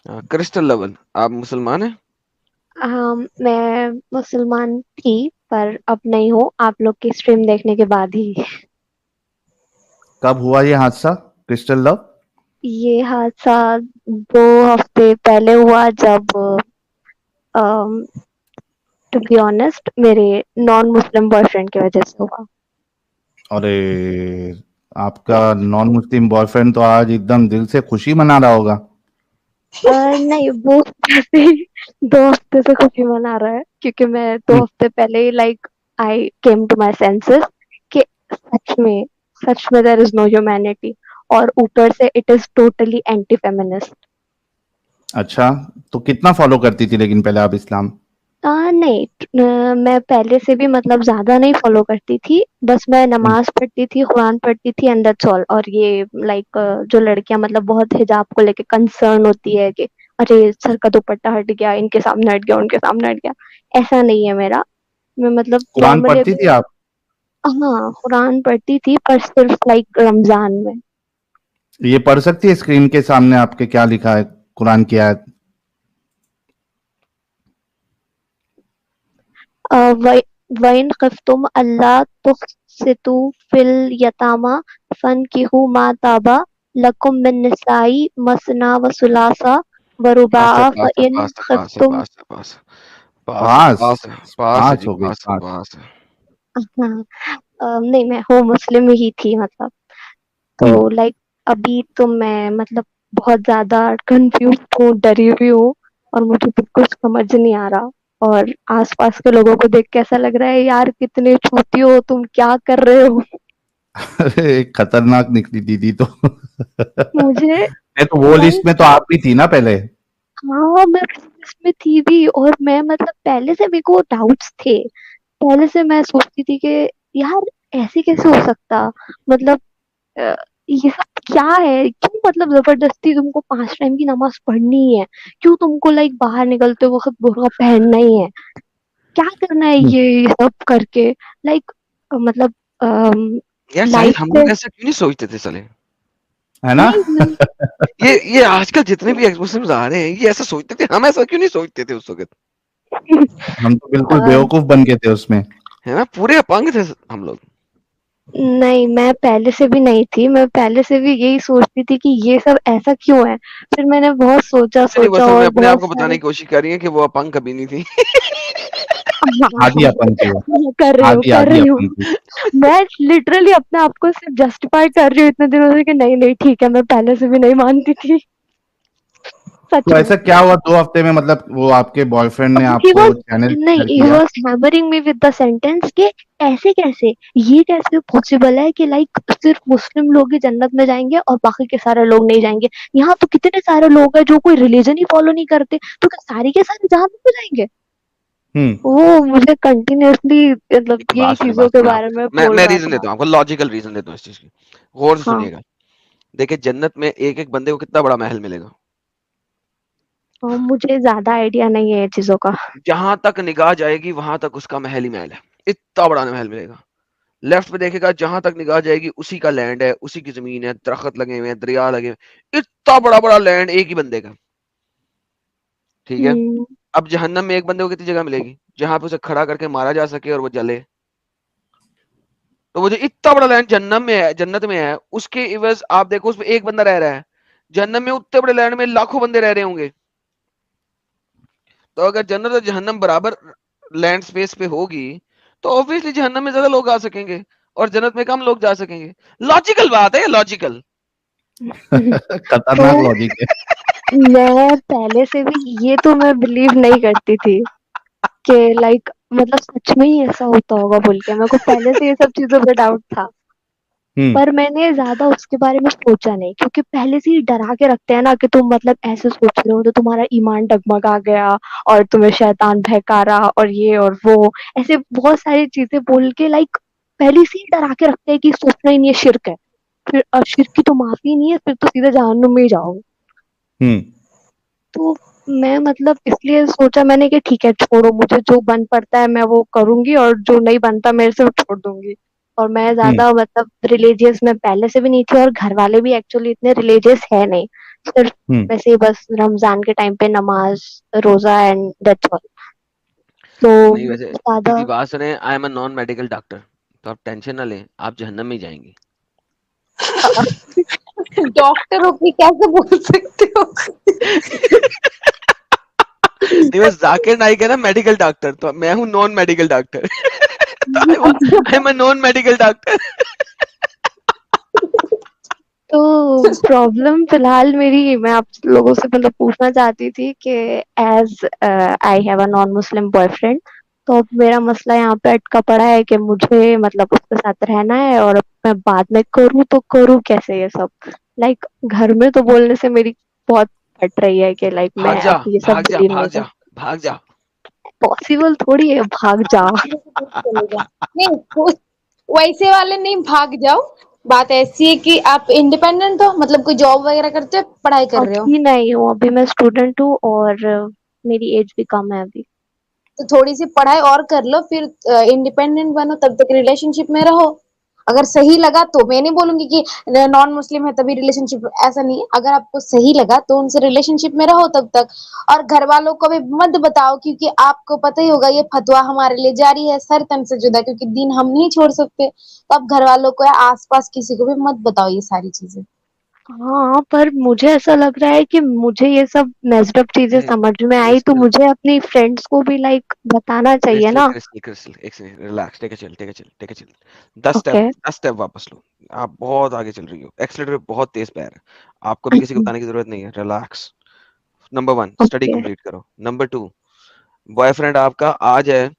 Crystal level, आप मुसलमान हैं? मैं मुसलमान थी, पर अब नहीं हूँ, आप लोग की स्ट्रीम देखने के बाद ही। कब हुआ ये हादसा, क्रिस्टल लव? ये हादसा 2 हफ्ते पहले हुआ, जब टू बी ऑनेस्ट मेरे नॉन मुस्लिम बॉयफ्रेंड की वजह से हुआ। अरे, आपका नॉन मुस्लिम बॉयफ्रेंड तो आज एकदम दिल से खुशी मना रहा होगा। नहीं, वो वैसे ही 2 हफ्ते से खुशी मना रहा है, क्योंकि मैं दो हम्म, हफ्ते पहले ही आई केम टू माई सेंसेस कि सच में सच में देयर इज नो ह्यूमैनिटी, और ऊपर से it is totally anti feminist. अच्छा, तो कितना फॉलो करती थी लेकिन पहले आप इस्लाम? नहीं, मैं पहले से भी मतलब ज्यादा नहीं फॉलो करती थी, बस मैं हम्म, नमाज पढ़ती थी, कुरान पढ़ती थी, एंड दैट्स ऑल। और ये लाइक जो लड़कियां मतलब बहुत हिजाब को लेके कंसर्न होती है कि अरे सर का दुपट्टा हट गया, इनके सामने हट गया, उनके सामने हट गया, ऐसा नहीं है मेरा। मैं मतलब कुरान नॉर्मली पढ़ती अभी, थी आप? हाँ, कुरान पढ़ती थी, पर सिर्फ लाइक रमजान में। ये पढ़ सकती है स्क्रीन के सामने आपके क्या लिखा है, कुरान की आयत? वइन खफ्तुम अल्लाह तुक़सितू फिल यतामा फनकिहू मा ताबा लकुम मिन निसाई मसना व सुलासा व पास है, रुबाआ पास है, फ़इन पास है, पास है, खफ्तुम। पास है, पास है, पास है, पास। पास है, पास है पास जी, हो गई, पास है, पास। पास है। हाँ, नहीं, मैं हूँ मुस्लिम ही थी मतलब। हम्म। तो लाइक अभी तो मैं मतलब बहुत ज़्यादा कन्फ्यूज़्ड हूँ, डरी हुई हूँ, और मुझे बिल्कुल समझ नहीं आ रहा। और आस-पास के लोगों को देख के ऐसा लग रहा है, यार कितने छोटी हो तुम, क्या कर रहे हो? अरे, खतरनाक निकली दीदी तो। मुझे नहीं तो वो लाइक, लिस्ट में तो आप भी थी ना पहले? हाँ, मैं इसमें थी भी, और मैं मतलब पहले से मेरे को डाउट्स थे। पहले से मैं सोचती थी कि यार ऐसे कैसे हो सकता? मतलब अ, ये सब क्या है? क्यों मतलब ज़बरदस्ती तुमको 5 टाइम की नमाज़ पढ़नी ही है? क्यों तुमको लाइक बाहर निकलते वक़्त बुर्का पहनना ही है? क्या करना है हम्म, ये सब करके? लाइक मतलब अम, यार साहिल, लाइफ हम से लोग ऐसा क्यों नहीं सोचते थे साले? है ना? नहीं मैं ये आजकल जितने भी एक्स मुस्लिम्स आ रहे हैं, ये ऐसा सोचते थे, हम ऐसा क्यों नहीं सोचते थे उस वक़्त? हम तो अ, बिल्कुल बेवकूफ बन गए थे उसमें। है ना? पूरे अपंग थे हम लोग। नहीं, मैं पहले से भी नहीं थी, मैं पहले से भी यही सोचती थी कि ये सब ऐसा क्यों है? फिर मैंने बहुत कुछ नहीं, सोचा-सोचा बस हमें और अपने आप बहुत को बताने सारे। की कोशिश कर रही हैं कि वो अपंग कभी नहीं थी। हाँ, आधी हाँ, अपंग थी वो। हाँ, आधी कर आधी रही हूँ। अपंग थी। मैं लिटरली अपने आप को सिर्फ जस्टिफाई कर रही हूँ इतने दिनों से कि नहीं, नहीं ठीक है, मैं पहले से भी नहीं मानती थी, सच तो में। ऐसा क्या हुआ 2 हफ्ते में, मतलब वो आपके बॉयफ्रेंड ने ही आपको वाज़ चैनल नहीं, शेयर ही किया? Was hammering me with the sentence कि ऐसे कैसे? ये कैसे पॉसिबल है कि लाइक सिर्फ मुस्लिम लोग ही जन्नत में जाएँगे और बाकी के सारे लोग नहीं जाएँगे? यहाँ तो कितने सारे लोग हैं जो कोई रिलीजन ही फॉलो नहीं करते, तो क्या सारे के सारे जहन्नम में जाएँगे? हम्म। वो मुझे कंटिन्यूअसली मतलब देखिए, यही बात सुनिए, चीज़ों बात के सुनिए, बारे आपको में मैं बोल मैं रहा रीज़न था। देता हूँ आपको, लॉजिकल रीज़न देता हूँ इस चीज़ की। गौर से हाँ, सुनिएगा। देखिए, जन्नत में एक-एक बंदे को कितना बड़ा महल मिलेगा। मुझे ज़्यादा आइडिया नहीं है ये चीज़ों का। जहाँ तक निगाह जाएगी, वहाँ तक उसका महल ही महल है। इतना बड़ा महल मिलेगा। लेफ्ट में देखेगा, जहाँ तक निगाह जाएगी उसी का लैंड है, उसी की ज़मीन है, दरख़्त लगे हुए हैं, दरिया लगे हुए हैं। इतना बड़ा-बड़ा लैंड एक ही बंदे का, ठीक है? हुँ, अब जहन्नम में एक बंदे को कितनी जगह मिलेगी? जहाँ पे उसे खड़ा करके मारा जा सके और वो जले। तो वो जो इतना बड़ा लैंड जन्नत में है, उसके इवज़ आप देखो उसमें एक बंदा रह रहा है। जहन्नम में उतने बड़े लैंड में लाखों बंदे रह रहे होंगे। तो अगर जन्नत और जहन्नम बराबर लैंड स्पेस पे होगी, तो ऑब्वियसली जहन्नम में ज़्यादा लोग आ सकेंगे और जन्नत में कम लोग जा सकेंगे। लॉजिकल बात है ये, लॉजिकल। खतरनाक तो लॉजिक है। मैं पहले से भी ये तो मैं बिलीव नहीं करती थी कि लाइक मतलब सच में ही ऐसा होता होगा बोल के, मेरे को पहले से ये सब चीज़ों पे डाउट था। हम्म। पर मैंने ज़्यादा उसके बारे में सोचा नहीं, क्योंकि पहले से ही डरा के रखते हैं ना कि तुम मतलब ऐसे सोच रहे हो तो तुम्हारा ईमान डगमगा गया और तुम्हें शैतान बहका रहा और ये और वो, ऐसे बहुत सारी चीज़ें बोल के लाइक पहले से ही डरा के रखते हैं कि सोचना ही नहीं है, शिर्क है। फिर शिर्क की तो माफ़ी ही नहीं है, फिर तो सीधे जहन्नुम में ही जाओगे। हम्म। तो मैं मतलब इसलिए सोचा मैंने कि ठीक है, छोड़ो, मुझे जो बन पड़ता है मैं वो करूँगी, और जो नहीं बनता मेरे से वो छोड़ दूँगी। और मैं हम्म। ज़्यादा मतलब रिलीजियस मैं पहले से भी नहीं थी, और घर वाले भी एक्चुअली इतने रिलीजियस है नहीं। सिर्फ हम्म वैसे ही बस रमजान के टाइम पे नमाज, रोजा एंड दैट्स ऑल। तो नहीं वैसे ज्यादा सीधी बात सुने, I am a non medical doctor, तो आप टेंशन ना लें, आप जहन्नम में ही जाएंगी। डॉक्टर हो के कैसे बोल सकते हो? नहीं बस जाकिर नाइक है ना मेडिकल डॉक्टर, तो मैं हूँ non medical doctor. I am a non medical doctor. तो प्रॉब्लम फिलहाल मेरी, मैं आप लोगों से मतलब पूछना चाहती थी कि as I have a non Muslim boyfriend, तो अब मेरा मसला यहाँ पे अटका पड़ा है कि मुझे मतलब उसके साथ रहना है, और अब मैं बाद में करूँ तो करूँ कैसे ये सब। लाइक घर में तो बोलने से मेरी बहुत फट रही है कि लाइक भाग मैं जा, अब ये सब भाग जा, बिलीव नहीं भाग कर, जा, भाग जा। पॉसिबल थोड़ी है भाग जा। चले जाओ। नहीं वैसे वाले नहीं भाग जाओ। बात ऐसी है कि आप इंडिपेंडेंट हो, मतलब कोई जॉब वगैरह करते हो, पढ़ाई कर रहे हो, अभी नहीं हूँ, अभी मैं स्टूडेंट हूँ और मेरी एज भी कम है अभी। तो थोड़ी सी पढ़ाई और कर लो, फिर इंडिपेंडेंट बनो, तब तक रिलेशनशिप में रहो। अगर सही लगा तो, मैं नहीं बोलूंगी कि नॉन मुस्लिम है तभी रिलेशनशिप, ऐसा नहीं है। अगर आपको सही लगा तो उनसे रिलेशनशिप में रहो तब तक। और घर वालों को भी मत बताओ, क्योंकि आपको पता ही होगा ये फतवा हमारे लिए जारी है सर तन से जुदा, क्योंकि दिन हम नहीं छोड़ सकते। तो आप घर वालों को या आसपास किसी को भी मत बताओ ये सारी चीजें। हाँ, पर मुझे ऐसा लग रहा है कि मुझे ये सब मेस्ड अप चीजें नहीं समझ में आई तो क्रिस्टल, मुझे अपनी फ्रेंड्स को भी लाइक बताना चाहिए क्रिस्टल, ना। क्रिस्टल, क्रिस्टल, एक second, relax, take a chill, take a chill, take a chill. 10 step, okay. 10 step वापस लो। आप बहुत आगे चल रही हो, एक्सीलरेटर पे बहुत तेज पैर है। आपको भी किसी को बताने की जरूरत नहीं है, relax. Number 1 study okay. Complete करो। नंबर 2 बॉयफ्रेंड आपका आ जाए,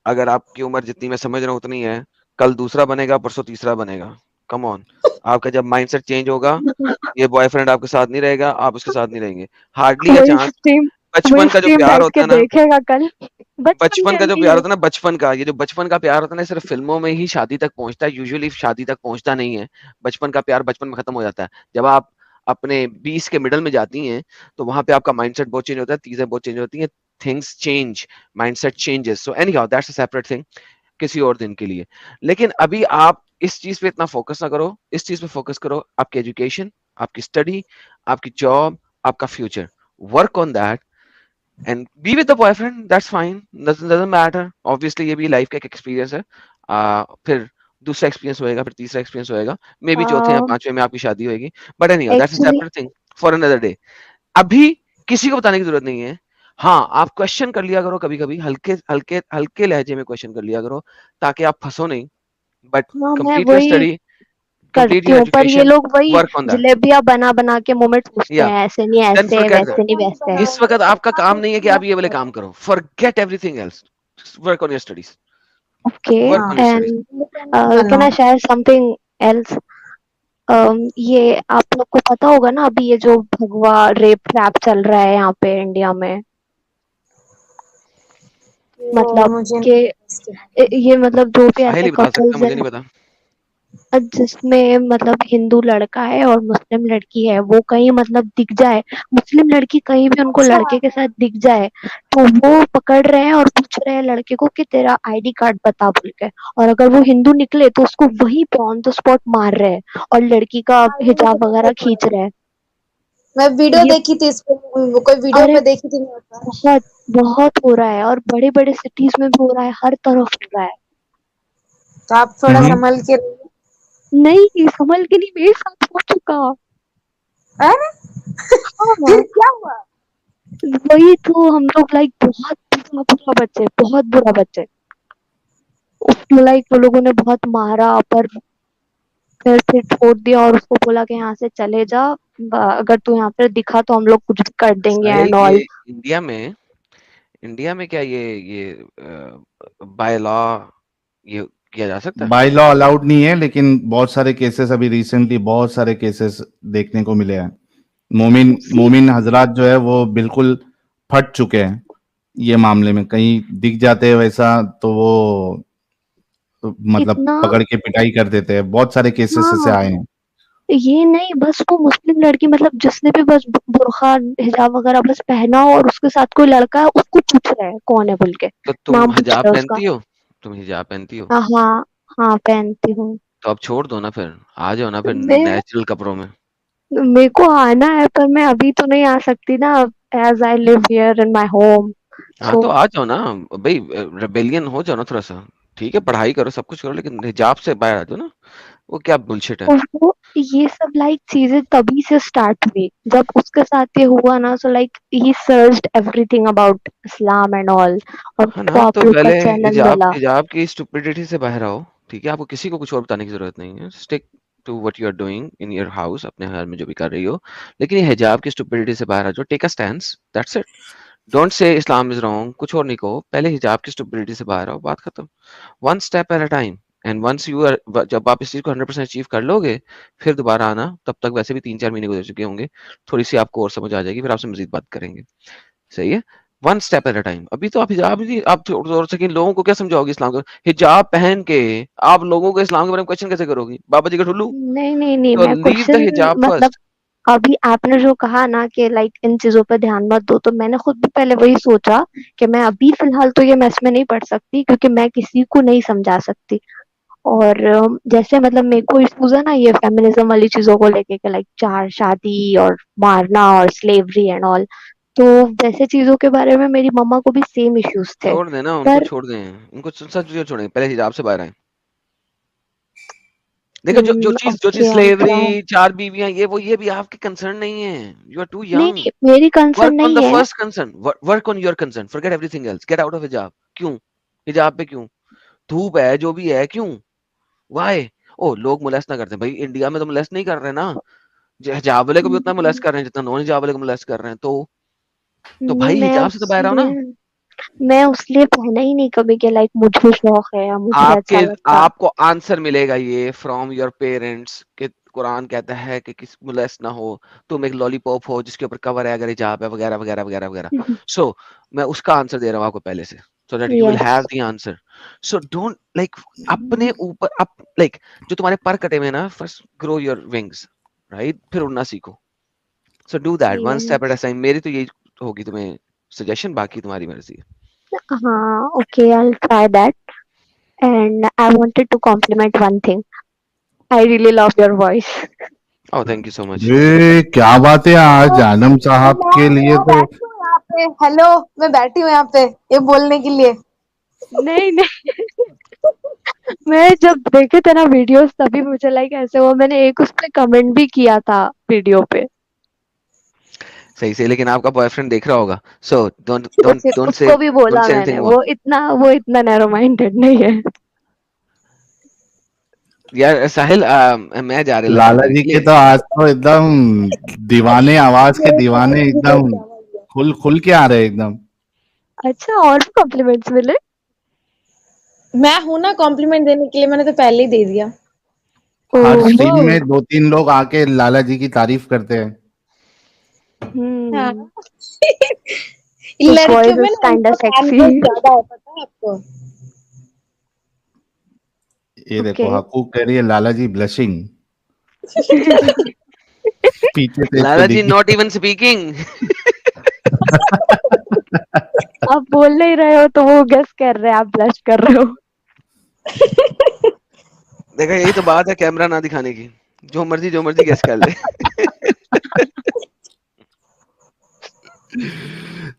अगर आपकी उम्र जितनी मैं समझ रहा हूँ उतनी है, कल दूसरा बनेगा, परसों तीसरा बनेगा। कम ऑन, आपका जब माइंडसेट चेंज होगा, ये बॉयफ्रेंड आपके साथ नहीं रहेगा, आप उसके साथ नहीं रहेंगे। हार्डली अ वही चांस। स्ट्रीम वही बचपन का जो स्ट्रीम प्यार बैठ होता के है ना, देखेगा कल। बचपन बचपन में का जो नहीं प्यार है। होता है ना, बचपन का, ये जो बचपन का प्यार होता है ना, सिर्फ फिल्मों में ही शादी तक पहुंचता है, यूजुअली शादी तक पहुंचता नहीं है। बचपन का प्यार बचपन में खत्म हो जाता है। जब आप अपने 20 के मिडल में जाती हैं, तो वहां पे आपका माइंडसेट बहुत चेंज होता है, चीजें बहुत चेंज होती हैं, things change, mindset changes. So any how that's a separate thing, किसी और दिन के लिए। लेकिन अभी आप इस चीज पे इतना फोकस ना करो, इस चीज पे फोकस करो, आपकी एजुकेशन, आपकी स्टडी, आपकी जॉब, आपका future. Work on that and be with the boyfriend, that's fine, doesn't matter. Obviously ये भी लाइफ का एक एक्सपीरियंस है। फिर दूसरा एक्सपीरियंस होएगा, फिर तीसरा एक्सपीरियंस होएगा, मे बी चौथे या पांचवे में आपकी शादी होएगी। But any that's a actually separate thing for another day. अभी किसी को बताने की जरूरत नहीं है। हाँ, आप क्वेश्चन कर लिया करो कभी कभी, हल्के हल्के हल्के लहजे में क्वेश्चन कर लिया करो, ताकि आप फंसो नहीं। बट हाँ, मैं कंप्लीट योर वही स्टडी, कंप्लीट करती योर हूँ, पर ये एजुकेशन, लोग वही वर्क ऑन दैट। जलेबियां बना बना के मुंह में ठूसते या हैं, ऐसे नहीं देन ऐसे, फॉरगेट वैसे दैट। नहीं वैसे। इस वक्त आपका काम नहीं है कि आप ये वाले काम करो, forget everything else, work on your studies, okay. Work on your studies. And can बनो। I share something else? ये आप लोग को पता होगा ना, अभी ये जो भगवा रेप ट्रैप चल रहा है यहाँ पे इंडिया में, तो मतलब मुझे कि नहीं पता इसके बारे में। ये मतलब जो भी साहिल ऐसे ही बता सकता है, कपल्स मुझे हैं नहीं पता। जिसमें मतलब हिंदू लड़का है और मुस्लिम लड़की है, वो कहीं मतलब दिख जाए, मुस्लिम लड़की कहीं भी उनको अच्छा, लड़के के साथ दिख जाए, तो वो पकड़ रहे हैं और पूछ रहे हैं लड़के को कि तेरा आईडी कार्ड बता बोल के। और अगर वो हिंदू निकले तो उसको वहीं पे ऑन द स्पॉट मार रहे हैं और लड़की का हाँ, ये मुझे हिजाब पता वगैरह चला। खींच रहे हैं। मैं वीडियो ये देखी थी इस पे, वो कोई वीडियो अरे पे देखी थी मैं। बहुत बहुत हो रहा है, और बड़े बड़े सिटीज में भी हो रहा है, हर तरफ हो रहा है। तो आप थोड़ा हम्म संभल के रहिए। नहीं, संभल के नहीं, मेरे साथ हो चुका। अरे हाँ, फिर क्या हुआ? वही तो, हम लोग लाइक बहुत बुरा बुरा बच्चे, बहुत बुरा बच्चे। उसको लाइक वो लोगों ने बहुत मारा, पर फिर छोड़ दिया और उसको बोला कि यहाँ से चले जा, अगर तू यहाँ पर दिखा तो हम लोग कुछ भी कर देंगे साहिल, एंड ये ऑल। इंडिया में क्या ये बाय लॉ ये किया जा सकता है? बाय लॉ अलाउड नहीं है, लेकिन बहुत सारे केसेस अभी रिसेंटली बहुत सारे केसेस देखने को मिले हैं। मोमिन सी मोमिन हजरात जो है वो बिल्कुल फट चुके हैं ये मामले में। कहीं दिख जाते हैं वैसा तो वो मतलब इतना, पकड़ के पिटाई कर देते हैं। बहुत सारे केसेस ऐसे हाँ, आए हैं। ये नहीं बस वो मुस्लिम लड़की, मतलब जिसने भी बस बुर्खा हिजाब वगैरह बस पहना हो और उसके साथ कोई लड़का है, उसको पूछ रहे हैं कौन है बोल के, तो तुम नाम पूछ हिजाब रहे हैं उसका। पहनती हो? तुम हिजाब पहनती हो? हाँ हाँ, पहनती हूँ। तो अब छोड़ दो ना, फिर आ जाओ ना फिर मैं नेचुरल कपड़ों में। मेरे को आना है पर मैं अभी तो नहीं आ सकती ना, as I live here in my home. हाँ सो तो आ जाओ ना भाई, रेबेलियन हो जाओ ना थोड़ा सा। ठीक है, पढ़ाई करो, सब कुछ करो, लेकिन हिजाब से बाहर आ जाओ ना। वो क्या बुलशिट है। और वो ये सब लाइक चीजें तभी से स्टार्ट हुई जब उसके साथ ये हुआ ना। So like he searched everything about Islam and all, और है उसको ना, तो आप लोग का पहले चैनल हिजाब मिला। हिजाब की स्टुपिडिटी से बाहर आओ। ठीक है, आपको किसी को कुछ और बताने की जरूरत नहीं है। Stick to what you are doing in your house, अपने घर में जो भी कर रही हो। लेकिन ये हिजाब की स्टुपिडिटी से बाहर आ जाओ, take a stand, that's it. Don't say Islam is wrong, कुछ और नहीं कहो, पहले हिजाब की स्टुपिडिटी से बाहर आओ, बात खत्म। One step at a time. And once you are, जब आप इस चीज को 100% अचीव कर लोगे, फिर दोबारा आना। तब तक वैसे भी 3-4 महीने गुजर चुके होंगे, थोड़ी सी आपको और समझ आ जाएगी, फिर आपसे मजीद बात करेंगे। सही है। One step at a time. अभी तो आप हिजाब ही, आप और सेकंड लोगों को क्या समझाओगे इस्लाम को? हिजाब पहन के आप लोगों को इस्लाम के बारे में क्वेश्चन कैसे करोगी, बाबा जी का ठुल्लू? नहीं नहीं नहीं, तो मैं लीव द क्वेश्चन हिजाब मतलब फर्स्ट। अभी आपने जो कहा ना कि लाइक इन चीजों पे ध्यान मत दो, तो मैंने खुद भी पहले वही सोचा कि मैं अभी फिलहाल तो ये मैस में नहीं पढ़ सकती क्योंकि मैं किसी को नहीं समझा सकती। और जैसे मतलब मेरे को इश्यूज है ना ये फेमिनिज्म वाली चीजों को लेके कि लाइक चार शादी और मारना और स्लेवरी एंड ऑल, तो वैसे चीजों के बारे में मेरी मम्मा को भी सेम इश्यूज थे। छोड़ देना उनको, पर छोड़ दें उनको, सच छोड़ें, पहले हिजाब से बाहर आए। देखो, जो चीज ओके आई ट्राई। स्लेवरी, 4 बीवियां, ये भी आपके कंसर्न नहीं है। यू आर टू नहीं यंग। नहीं, मेरी कंसर्न वर्क ऑन नहीं द है। First concern, work on your concern, forget everything else, get out of हिजाब। क्यों? हिजाब पे क्यों? धूप है, जो भी है, क्यों? व्हाई? ओ, लोग मोलेस्ट ना करते हैं भाई, इंडिया में तो मोलेस्ट नहीं कर रहे ना। हिजाब वाले को भी उतना मोलेस्ट कर रहे हैं जितना नॉन हिजाब वाले को मोलेस्ट कर रहे हैं। तो नहीं, भाई हिजाब से तो बाहर आओ ना। मैं उसलिए पहना ही नहीं कभी कि लाइक मुझे शौक है या मुझे आपके अच्छा लगता। आपको आंसर मिलेगा ये फ्रॉम योर पेरेंट्स कि कुरान कहता है कि किसी मोलेस्ट ना हो, तुम एक लॉलीपॉप हो जिसके ऊपर कवर है अगर हिजाब है, वगैरह वगैरह वगैरह वगैरह। सो मैं उसका आंसर दे रहा हूँ आपको पहले से, so that you will have yes. The answer. So don't like अपने ऊपर अप लाइक जो तुम्हारे पर कटे हुए हैं ना, first grow your wings, right? फिर उड़ना सीखो। So do that one step at a yes. Time. मेरी तो यही होगी तुम्हें सजेशन, बाकी तुम्हारी मर्जी है। हाँ, okay, I will try that. And I wanted to compliment one thing, I really love your voice. Oh, thank you so much. ये क्या बात है, आज आलम मैं साहब के लिए मैं तो बैठी हूँ यहाँ पे। हेलो, मैं बैठी हूँ यहाँ पे ये बोलने के लिए। नहीं नहीं, मैं जब देखे थे ना वीडियोस तभी मुझे लाइक ऐसे हुआ, मैंने एक उस पे कमेंट भी किया था वीडियो पे। सही से, लेकिन आपका बॉयफ्रेंड देख रहा होगा, सो डोंट डोंट फिर डोंट से उसको भी डोंट बोला से मैंने, एनीथिंग मोर। वो इतना नैरो माइंडेड नहीं है। यार साहिल, मैं जा रहा लंदन लाला जी के के लिए। तो आज तो एकदम दीवाने, आवाज के मेरे दीवाने कॉलेज भी देख एकदम के आवाज है। खुल खुल के आ रहे हैं एकदम। अच्छा, और भी कॉम्प्लीमेंट्स मिले? मैं हूं ना कॉम्प्लीमेंट देने के लिए, मैंने तो पहले ही दे दिया। हर ओह। स्ट्रीम में 2-3 लोग आके लाला जी की तारीफ करते हैं। हाँ। हम्म। हिज लड़कियों वॉइस में इज ना काइंड इनका ऑफ फैन सेक्सी। बेस ज्यादा है, पता है आपको? ये ओके। देखो, हकूक कह रही है लाला जी ब्लशिंग, पीछे से इसको लाला जी दिखी। Not even speaking. आप बोल नहीं रहे हो तो वो गेस कर रहे हैं आप ब्लश कर रहे हो। देखा, यही तो बात है कैमरा ना दिखाने की, जो मर्जी गेस कर ले।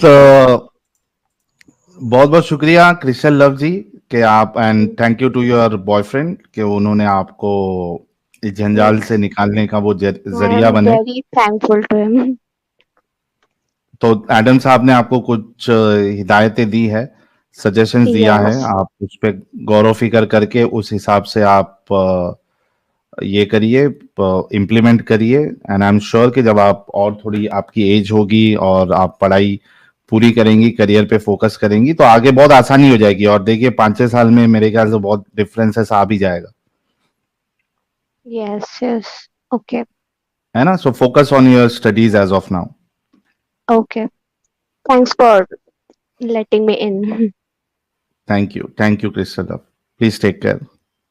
तो बहुत बहुत शुक्रिया क्रिस्टल लव जी कि आप, and thank you to your boyfriend कि उन्होंने आपको इस जंजाल से यस, निकालने का वो आई जरिया एम बने। Very thankful to him. तो एडम साहब ने आपको कुछ हिदायतें दी है, सजेशंस दिया है, यस। आप उस पे गौर व फिक्र करके उस हिसाब से आप ये करिए, इम्प्लीमेंट करिए। एंड आई एम श्योर कि जब आप और थोड़ी आपकी एज होगी और आप पढ़ाई पूरी करेंगी, करियर पे फोकस करेंगी, तो आगे बहुत आसानी हो जाएगी। और देखिए 5-6 साल में मेरे ख्याल से बहुत डिफरेंसेस आ भी जाएगा, यस यस। ओके। है ना? So focus on your studies as of now. Okay, thanks for letting me in. Thank you Crystal love, please take care.